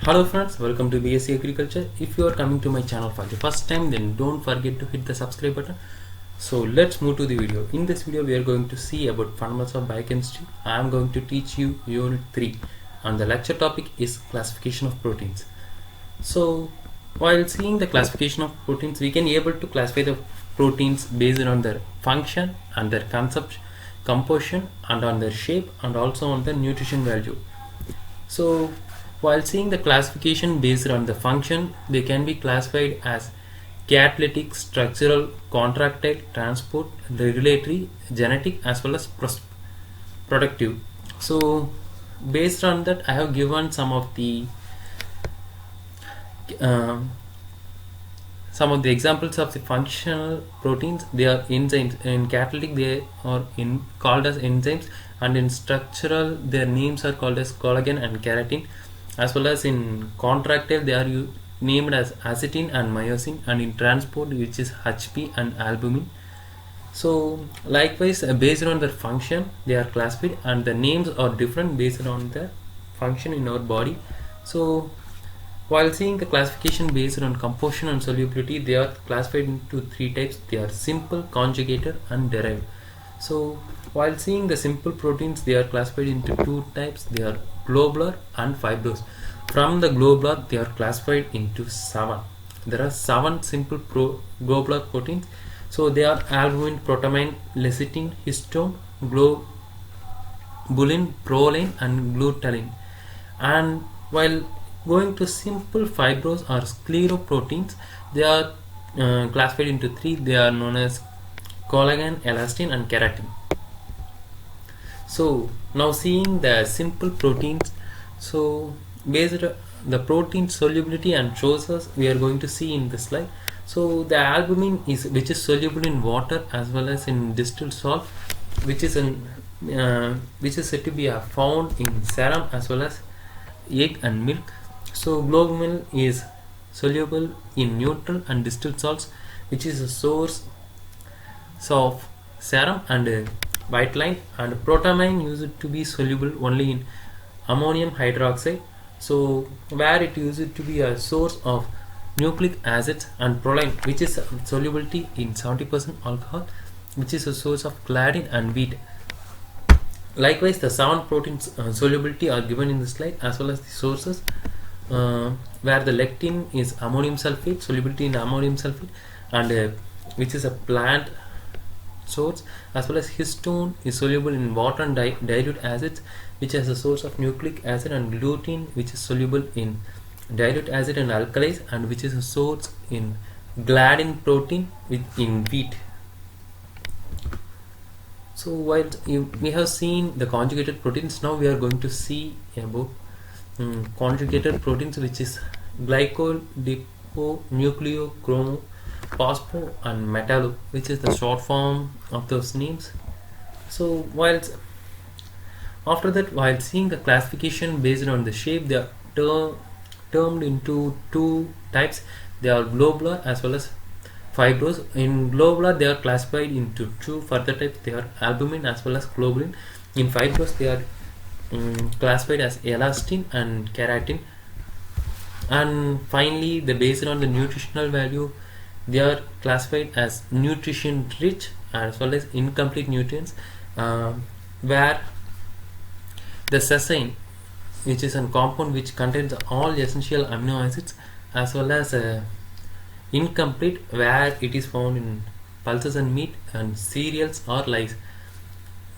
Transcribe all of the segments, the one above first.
Hello friends, welcome to B.Sc.Agriculture. If you are coming to my channel for the first time, then don't forget to hit the subscribe button. So let's move to the video. In this video we are going to see about fundamentals of biochemistry. I am going to teach you unit 3 and the lecture topic is classification of proteins. So while seeing the classification of proteins, we can able to classify the proteins based on their function and their composition and on their shape and also on their nutrition value. So while seeing the classification based on the function, they can be classified as catalytic, structural, contractile, transport, regulatory, genetic as well as productive. So based on that, I have given some of the examples of the functional proteins. They are enzymes. In catalytic they are called as enzymes, and in structural their names are called as collagen and keratin, as well as in contractile they are named as acetine and myosin, and in transport which is HP and albumin. So likewise based on their function they are classified, and the names are different based on the function in our body. So while seeing the classification based on composition and solubility, they are classified into three types. They are simple, conjugated and derived. So while seeing the simple proteins, they are classified into two types. They are globular and fibrous. From the globular they are classified into 7. There are 7 simple globular proteins. So they are albumin, protamine, lecithin, histone, globulin, proline and glutalin. And while going to simple fibrous or scleroproteins, they are classified into 3. They are known as collagen, elastin and keratin. So now seeing the simple proteins, so based on the protein solubility and choices we are going to see in this slide. So the albumin which is soluble in water as well as in distilled salt, which is said to be found in serum as well as egg and milk. So globulin is soluble in neutral and distilled salts, which is a source of serum and vitaline, and protamine used to be soluble only in ammonium hydroxide, so where it used to be a source of nucleic acids, and proline which is solubility in 70% alcohol, which is a source of gliadin and wheat. Likewise the 7 proteins solubility are given in the slide as well as the sources, where the lectin is ammonium sulfate, solubility in ammonium sulfate, and which is a plant source, as well as histone is soluble in water and dilute acids, which has a source of nucleic acid, and gluten which is soluble in dilute acid and alkalis, and which is a source in gliadin protein in wheat. So while we have seen the conjugated proteins, now we are going to see about conjugated proteins, which is glycol, dipo, nucleo, chromo, phospho and metallo, which is the short form of those names. So while seeing the classification based on the shape, they are termed into two types. They are globular as well as fibrous. In globular they are classified into 2 further types. They are albumin as well as globulin. In fibrous they are classified as elastin and keratin. And finally, based on the nutritional value, they are classified as nutrition rich as well as incomplete nutrients, where the casein, which is a compound which contains all essential amino acids, as well as incomplete, where it is found in pulses and meat and cereals or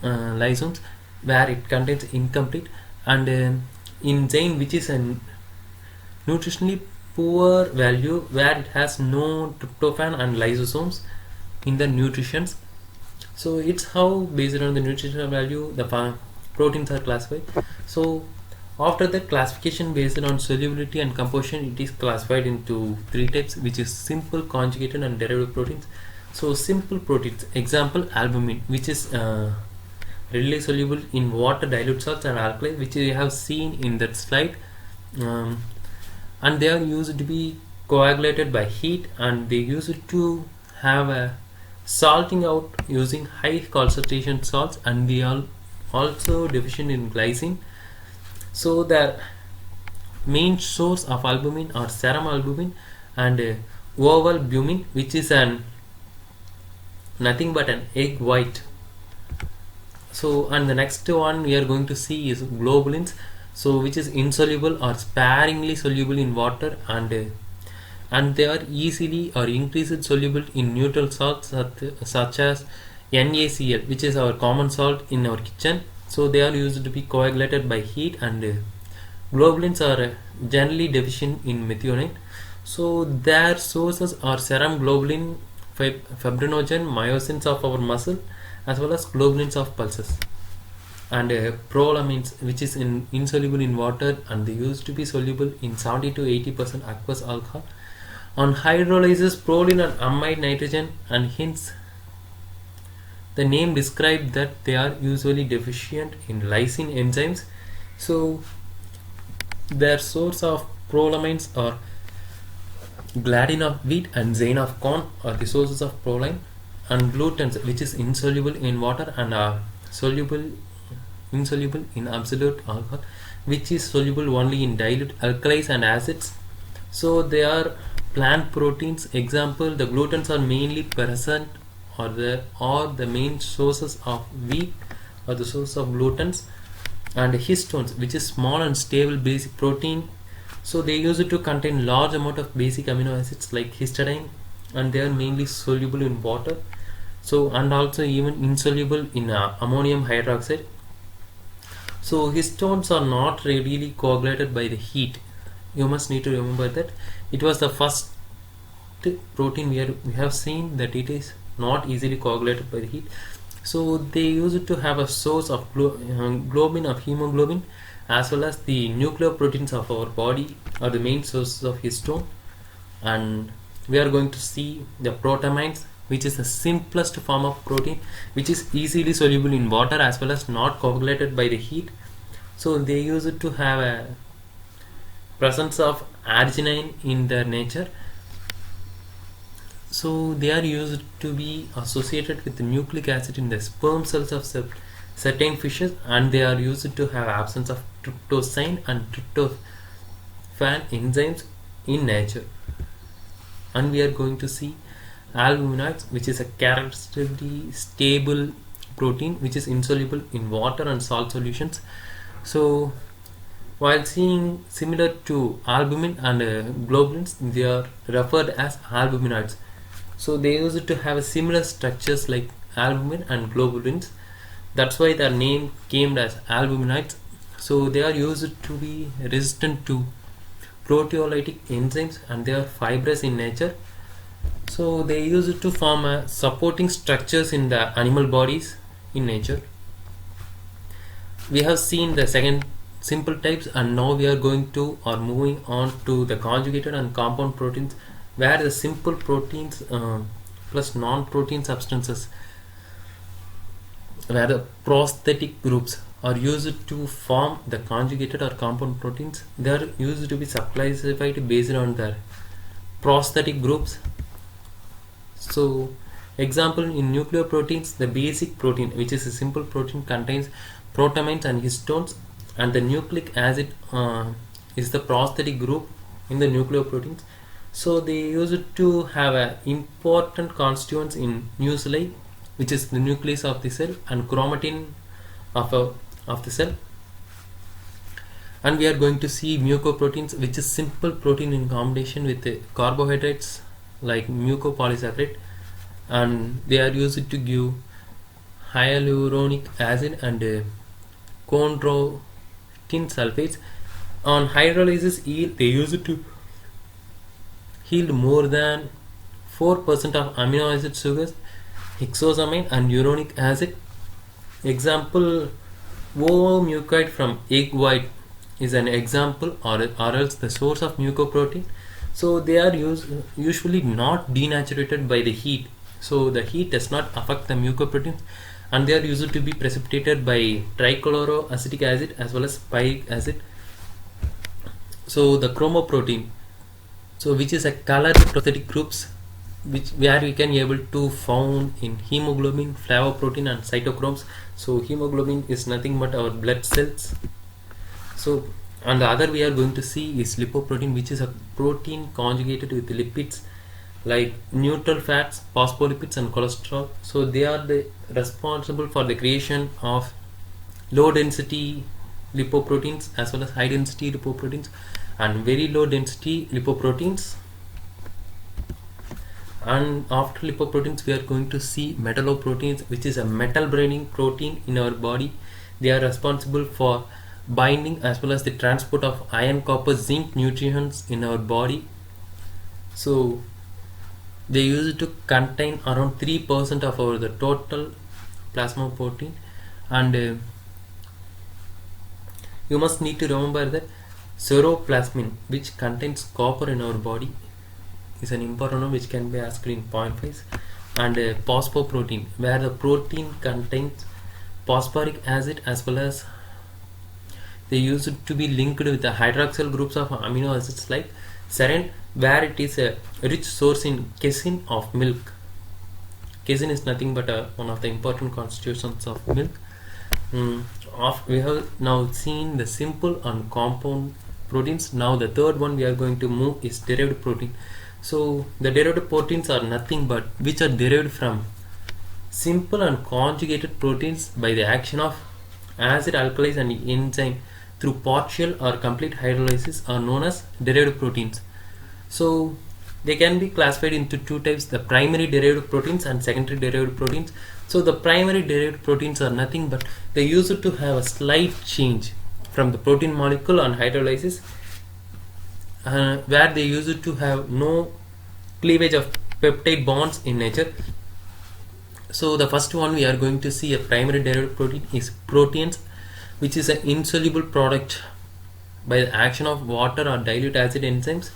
lysomes, where it contains incomplete, and in zinc, which is a nutritionally poor value, where it has no tryptophan and lysosomes in the nutritions. So it's how based on the nutritional value the proteins are classified. So after the classification based on solubility and composition, it is classified into 3 types, which is simple, conjugated and derived proteins. So simple proteins, example albumin, which is readily soluble in water, dilute salts and alkali, which we have seen in that slide, and they are used to be coagulated by heat, and they used to have a salting out using high concentration salts, and they are also deficient in glycine. So the main source of albumin are serum albumin and oval bumin, which is an nothing but an egg white. So, and the next one we are going to see is globulins, so which is insoluble or sparingly soluble in water, and they are easily or increased soluble in neutral salts such as NaCl, which is our common salt in our kitchen. So they are used to be coagulated by heat, and globulins are generally deficient in methionine. So their sources are serum globulin, fibrinogen, myosins of our muscle, as well as globulins of pulses, and prolamins, which is insoluble in water, and they used to be soluble in 70 to 80% aqueous alcohol. On hydrolysis, proline and amide nitrogen, and hence the name described that they are usually deficient in lysine enzymes. So their source of prolamins are gliadin of wheat and zein of corn are the sources of proline, and glutens, which is insoluble in water and are insoluble in absolute alcohol, which is soluble only in dilute alkalis and acids. So they are plant proteins. Example, the glutens are mainly present or the main sources of wheat or the source of glutens, and histones, which is small and stable basic protein. So they use it to contain large amount of basic amino acids like histidine, and they are mainly soluble in water. So, and also even insoluble in ammonium hydroxide. So histones are not readily coagulated by the heat. You must need to remember that it was the first protein we have seen that it is not easily coagulated by the heat. So they use it to have a source of globin of hemoglobin, as well as the nucleoproteins of our body are the main sources of histone. And we are going to see the protamines, which is the simplest form of protein, which is easily soluble in water as well as not coagulated by the heat. So they use it to have a presence of arginine in their nature. So they are used to be associated with the nucleic acid in the sperm cells of certain fishes, and they are used to have absence of tryptosine and tryptophan enzymes in nature. And we are going to see albuminoids, which is a characteristically stable protein which is insoluble in water and salt solutions. So while seeing similar to albumin and globulins, they are referred as albuminoids. So they used to have a similar structures like albumin and globulins. That's why their name came as albuminoids. So they are used to be resistant to proteolytic enzymes, and they are fibrous in nature. So they use it to form supporting structures in the animal bodies in nature. We have seen the second simple types, and now we are going to or moving on to the conjugated and compound proteins, where the simple proteins plus non-protein substances, where the prosthetic groups are used to form the conjugated or compound proteins. They are used to be subclassified based on their prosthetic groups. So example, in nucleoproteins, the basic protein, which is a simple protein, contains protamines and histones, and the nucleic acid is the prosthetic group in the nucleoproteins. So they use it to have an important constituents in nuclei, which is the nucleus of the cell, and chromatin of the cell. And we are going to see mucoproteins, which is simple protein in combination with carbohydrates like mucopolysaccharide, and they are used to give hyaluronic acid and chondroitin sulfates. On hydrolysis, they use it to yield more than 4% of amino acid sugars, hexosamine and uronic acid. Example, ovomucoid from egg white is an example, or else the source of mucoprotein. So they are usually not denaturated by the heat. So the heat does not affect the mucoproteins, and they are used to be precipitated by trichloroacetic acid as well as pyric acid. So the chromoprotein, so which is a colored prosthetic groups, where we can able to found in hemoglobin, flavoprotein and cytochromes. So hemoglobin is nothing but our blood cells. So And the other we are going to see is lipoprotein, which is a protein conjugated with lipids like neutral fats, phospholipids and cholesterol. So they are responsible for the creation of low density lipoproteins as well as high density lipoproteins and very low density lipoproteins. And after lipoproteins we are going to see metalloproteins, which is a metal binding protein in our body. They are responsible for binding as well as the transport of iron, copper, zinc nutrients in our body. So they used to contain around 3% of our the total plasma protein. And you must need to remember that seroplasmin, which contains copper in our body, is an important one which can be asked in point 5. And phosphoprotein, where the protein contains phosphoric acid as well as they used to be linked with the hydroxyl groups of amino acids like serine, where it is a rich source in casein of milk. Casein is nothing but one of the important constituents of milk. We have now seen the simple and compound proteins. Now the third one we are going to move is derived protein. So the derived proteins are nothing but which are derived from simple and conjugated proteins by the action of acid, alkalis and enzyme through partial or complete hydrolysis are known as derived proteins. So they can be classified into two types, the primary derived proteins and secondary derived proteins. So the primary derived proteins are nothing but they used to have a slight change from the protein molecule on hydrolysis, where they used to have no cleavage of peptide bonds in nature. So the first one we are going to see a primary derived protein is proteins, which is an insoluble product by the action of water or dilute acid enzymes.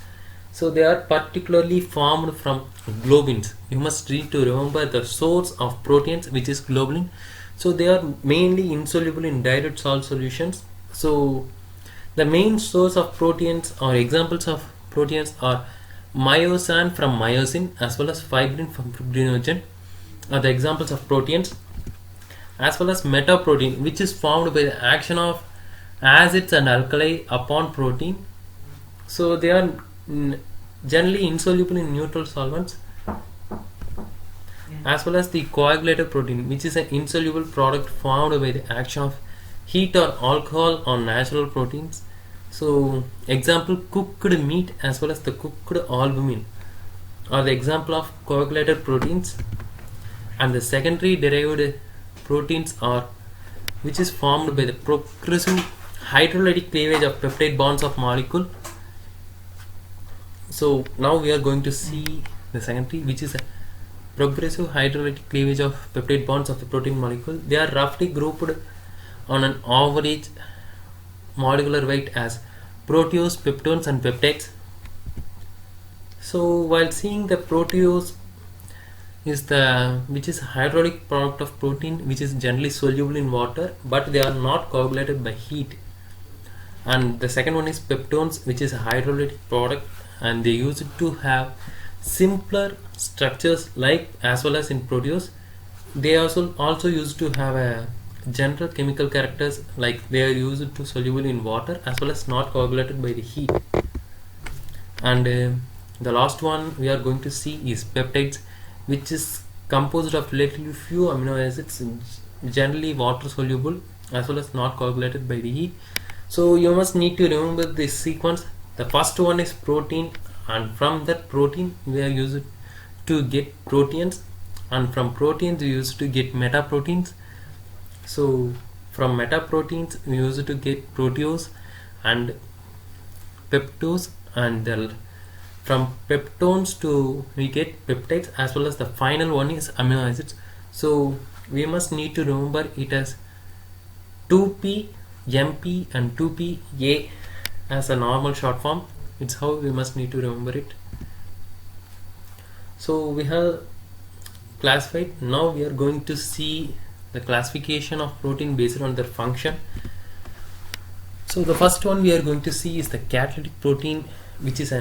So they are particularly formed from globulins. You must need to remember the source of proteins, which is globulin. So they are mainly insoluble in dilute salt solutions. So the main source of proteins or examples of proteins are myosan from myosin as well as fibrin from fibrinogen are the examples of proteins, as well as metaprotein, which is formed by the action of acids and alkali upon protein. So they are generally insoluble in neutral solvents, as well as the coagulated protein, which is an insoluble product formed by the action of heat or alcohol on natural proteins. So example, cooked meat as well as the cooked albumin are the example of coagulated proteins. And the secondary derived proteins are which is formed by the progressive hydrolytic cleavage of peptide bonds of molecule. So now we are going to see the secondary, which is a progressive hydrolytic cleavage of peptide bonds of the protein molecule. They are roughly grouped on an average molecular weight as proteose, peptones and peptides. So while seeing the proteose is the which is hydraulic product of protein, which is generally soluble in water, but they are not coagulated by heat. And the second one is peptones, which is a hydrolytic product, and they used to have simpler structures like as well as in proteose. They also used to have a general chemical characters like they are used to soluble in water as well as not coagulated by the heat. And the last one we are going to see is peptides, which is composed of relatively few amino acids, generally water soluble as well as not coagulated by the heat. So you must need to remember this sequence. The first one is protein, and from that protein we are used to get proteins, and from proteins we used to get metaproteins. So from metaproteins we used to get proteose and peptose, and from peptones to we get peptides, as well as the final one is amino acids. So we must need to remember it as 2p, mp and 2pa as a normal short form. It's how we must need to remember it. So we have classified. Now we are going to see the classification of protein based on their function. So the first one we are going to see is the catalytic protein, which is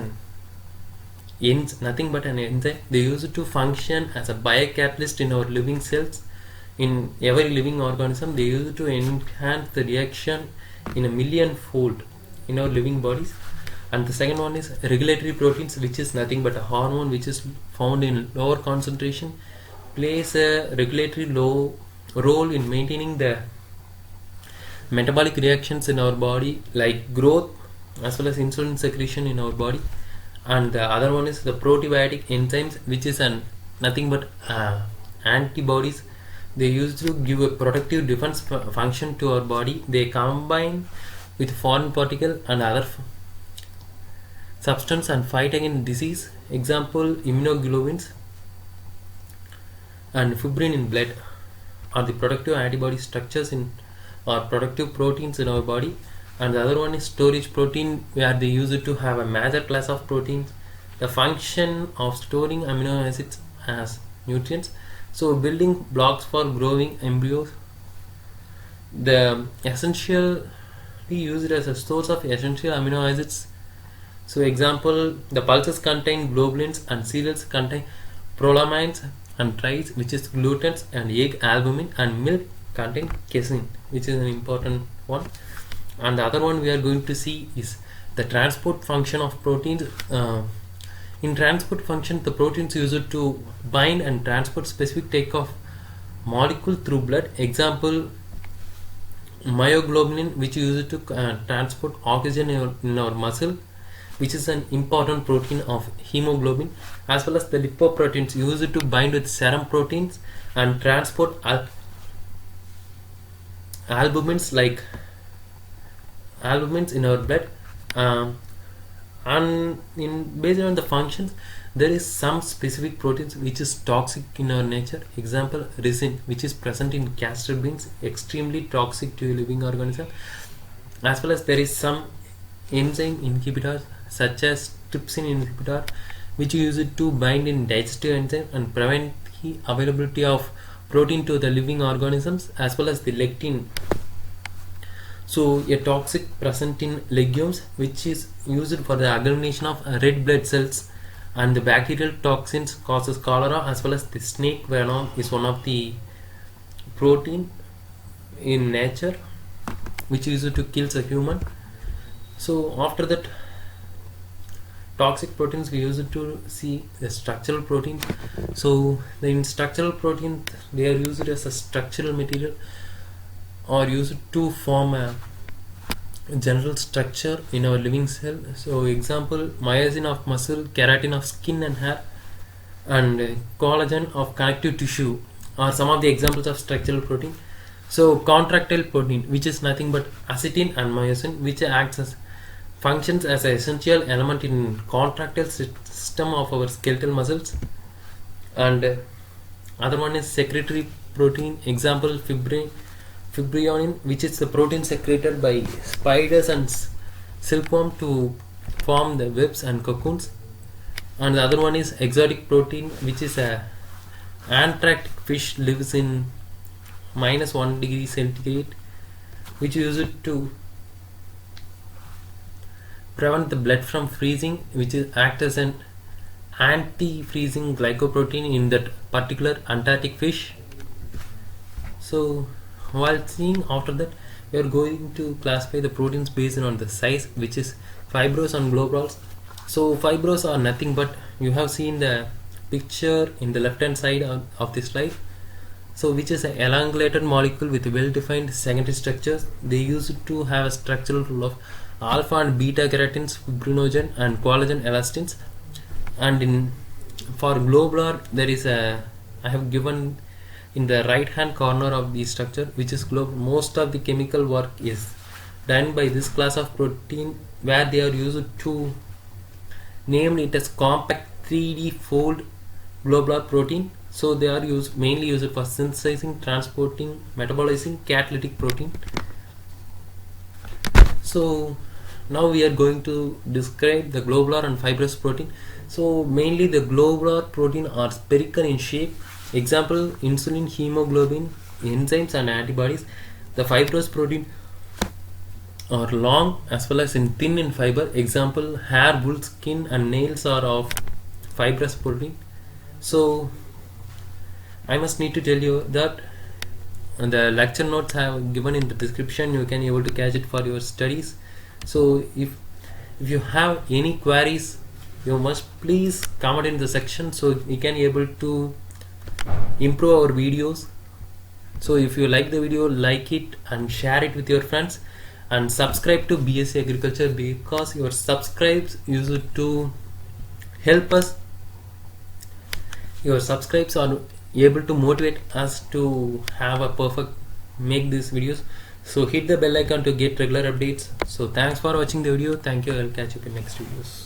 nothing but an enzyme. They use it to function as a biocatalyst in our living cells. In every living organism, they use it to enhance the reaction in a million fold. in our living bodies. And the second one is regulatory proteins, which is nothing but a hormone which is found in lower concentration, plays a regulatory low role in maintaining the metabolic reactions in our body, like growth as well as insulin secretion in our body. And the other one is the probiotic enzymes, which is nothing but antibodies. They used to give a protective defense function to our body. They combine with foreign particle and other substance and fight against disease. Example, immunoglobulins and fibrin in blood are the protective antibody structures in or protective proteins in our body. And the other one is storage protein, where they use it to have a major class of proteins, the function of storing amino acids as nutrients, so building blocks for growing embryos. The essentially used as a source of essential amino acids. So example, the pulses contain globulins and cereals contain prolamins and rice, which is glutens, and egg albumin, and milk contain casein, which is an important one. And the other one we are going to see is the transport function of proteins. In transport function, the proteins used to bind and transport specific type of molecule through blood. Example, myoglobin, which used to transport oxygen in our muscle, which is an important protein of hemoglobin, as well as the lipoproteins used to bind with serum proteins and transport albumins, like albumins in our blood. And based on the functions, there is some specific proteins which is toxic in our nature. Example, resin, which is present in castor beans, extremely toxic to a living organism. As well as there is some enzyme inhibitors such as trypsin inhibitor, which use it to bind in digestive enzyme and prevent the availability of protein to the living organisms, as well as the lectin. So a toxic present in legumes, which is used for the agglutination of red blood cells, and the bacterial toxins causes cholera, as well as the snake venom is one of the protein in nature which is used to kill a human. So after that, toxic proteins, we use it to see the structural proteins. So in structural proteins, they are used as a structural material or used to form a general structure in our living cell. So example, myosin of muscle, keratin of skin and hair, and collagen of connective tissue are some of the examples of structural protein. So contractile protein, which is nothing but actin and myosin, which acts as functions as an essential element in contractile system of our skeletal muscles. And other one is secretory protein. Example, fibrinogen, which is the protein secreted by spiders and silkworm to form the webs and cocoons. And the other one is exotic protein, which is a Antarctic fish lives in -1 degree centigrade, which is used to prevent the blood from freezing, which is act as an anti-freezing glycoprotein in that particular Antarctic fish. So while seeing after that, we are going to classify the proteins based on the size, which is fibrous and globules. So fibrous are nothing but, you have seen the picture in the left hand side of this slide. So which is an elongated molecule with well-defined secondary structures. They use it to have a structural role of alpha and beta keratins, fibrinogen and collagen elastins. And for globular, there is I have given in the right hand corner of the structure, which is most of the chemical work is done by this class of protein, where they are used to name it as compact 3D fold globular protein. So they are mainly used for synthesizing, transporting, metabolizing catalytic protein. So now we are going to describe the globular and fibrous protein. So mainly the globular protein are spherical in shape. Example, insulin, hemoglobin, enzymes and antibodies. The fibrous protein are long as well as in thin in fiber. Example, hair, wool, skin and nails are of fibrous protein. So I must need to tell you that the lecture notes I have given in the description, you can able to catch it for your studies. So if you have any queries, you must please comment in the section so we can able to improve our videos. So if you like the video, like it and share it with your friends, and subscribe to B.Sc. Agriculture, because your subscribes used to help us. Your subscribes are able to motivate us to have a perfect make these videos. So hit the bell icon to get regular updates. So thanks for watching the video. Thank you. I'll catch you in next videos.